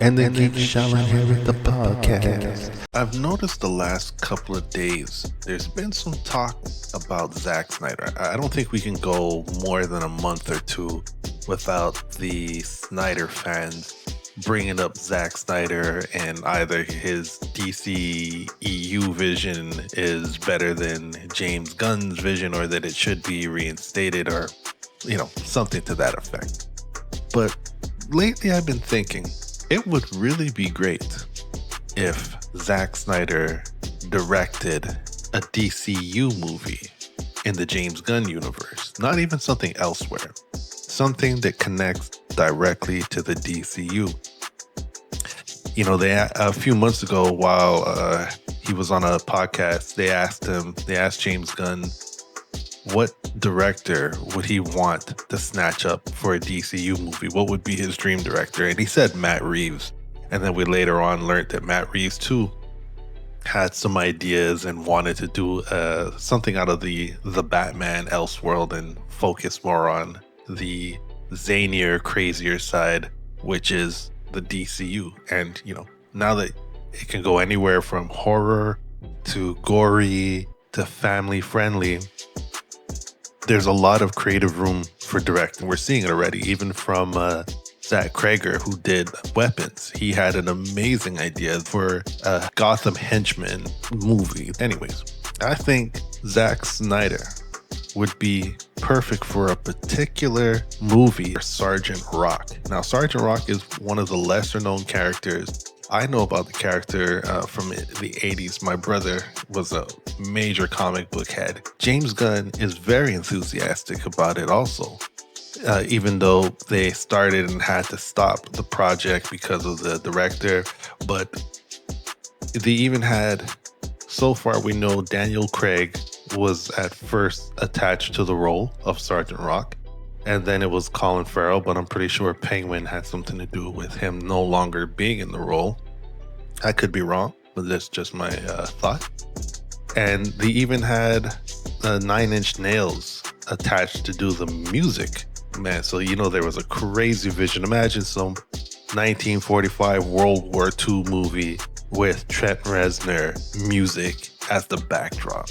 And the geek shall inherit the podcast. I've noticed the last couple of days, there's been some talk about Zack Snyder. I don't think we can go more than a month or two without the Snyder fans bringing up Zack Snyder and either his DC EU vision is better than James Gunn's vision, or that it should be reinstated, or, something to that effect. But lately I've been thinking, it would really be great if Zack Snyder directed a DCU movie in the James Gunn universe, not even something elsewhere, something that connects directly to the DCU. A few months ago, while he was on a podcast, they asked James Gunn, what director would he want to snatch up for a DCU movie? What would be his dream director? And he said Matt Reeves. And then we later on learned that Matt Reeves too had some ideas and wanted to do something out of the Batman Elseworld and focus more on the zanier, crazier side, which is the DCU. And, now that it can go anywhere from horror to gory to family friendly, there's a lot of creative room for directing. We're seeing it already, even from Zach Krager, who did Weapons. He had an amazing idea for a Gotham henchman movie. Anyways, I think Zack Snyder would be perfect for a particular movie, Sergeant Rock. Now, Sergeant Rock is one of the lesser known characters. I know about the character from the 80s. My brother was a major comic book head. James Gunn is very enthusiastic about it also, even though they started and had to stop the project because of the director. But they even had, so far we know, Daniel Craig was at first attached to the role of Sergeant Rock. And then it was Colin Farrell, but I'm pretty sure Penguin had something to do with him no longer being in the role. I could be wrong, but that's just my thought. And they even had Nine Inch Nails attached to do the music. Man, so there was a crazy vision. Imagine some 1945 World War II movie with Trent Reznor music as the backdrop.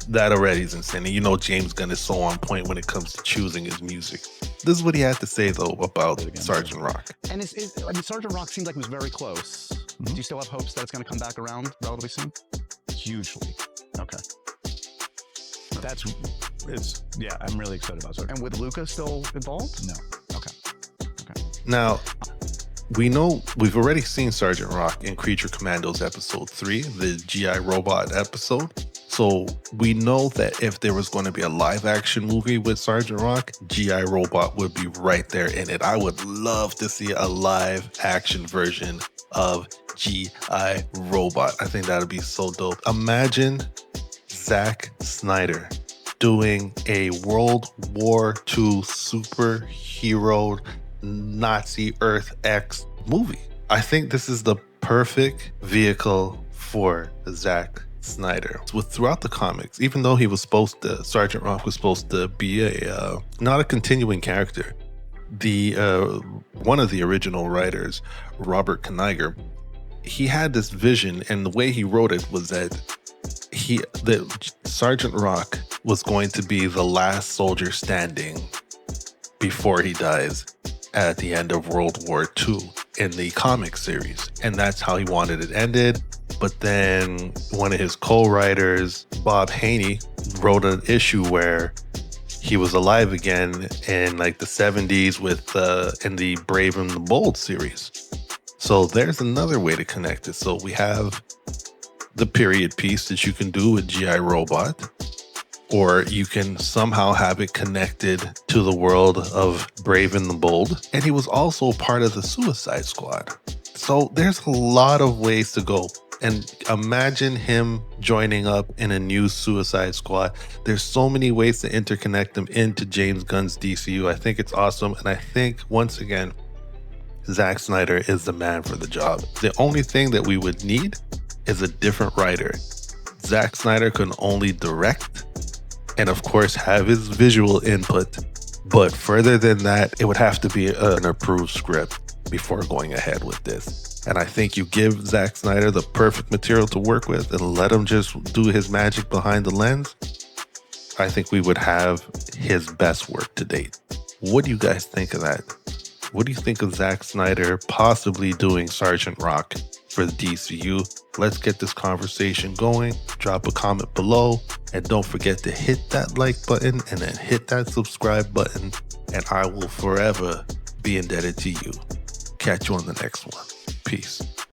That already is insane. And James Gunn is so on point when it comes to choosing his music. This is what he had to say, though, about Sergeant Rock. And Sergeant Rock seemed like it was very close. Mm-hmm. Do you still have hopes that it's going to come back around relatively soon? Hugely. Okay. I'm really excited about Sergeant. And with Luca still involved? No. Okay. Now, we know we've already seen Sergeant Rock in Creature Commandos episode 3, the GI Robot episode. So we know that if there was going to be a live action movie with Sergeant Rock, GI Robot would be right there in it. I would love to see a live action version of GI Robot. I think that would be so dope. Imagine Zack Snyder doing a World War II superhero Nazi Earth X movie. I think this is the perfect vehicle for Zack Snyder. Throughout the comics, even though Sergeant Rock was supposed to be not a continuing character, one of the original writers, Robert Kaniger, he had this vision, and the way he wrote it was that Sergeant Rock was going to be the last soldier standing before he dies at the end of World War II in the comic series. And that's how he wanted it ended. But then one of his co-writers, Bob Haney, wrote an issue where he was alive again in like the 70s in the Brave and the Bold series. So there's another way to connect it. So we have the period piece that you can do with GI Robot, or you can somehow have it connected to the world of Brave and the Bold. And he was also part of the Suicide Squad. So there's a lot of ways to go. And imagine him joining up in a new Suicide Squad. There's so many ways to interconnect them into James Gunn's DCU. I think it's awesome. And I think, once again, Zack Snyder is the man for the job. The only thing that we would need is a different writer. Zack Snyder can only direct and, of course, have his visual input. But further than that, it would have to be an approved script. before going ahead with this. And I think you give Zack Snyder the perfect material to work with and let him just do his magic behind the lens. I think we would have his best work to date. What do you guys think of that? What do you think of Zack Snyder possibly doing Sergeant Rock for the DCU? Let's get this conversation going. Drop a comment below. And don't forget to hit that like button and then hit that subscribe button. And I will forever be indebted to you. Catch you on the next one. Peace.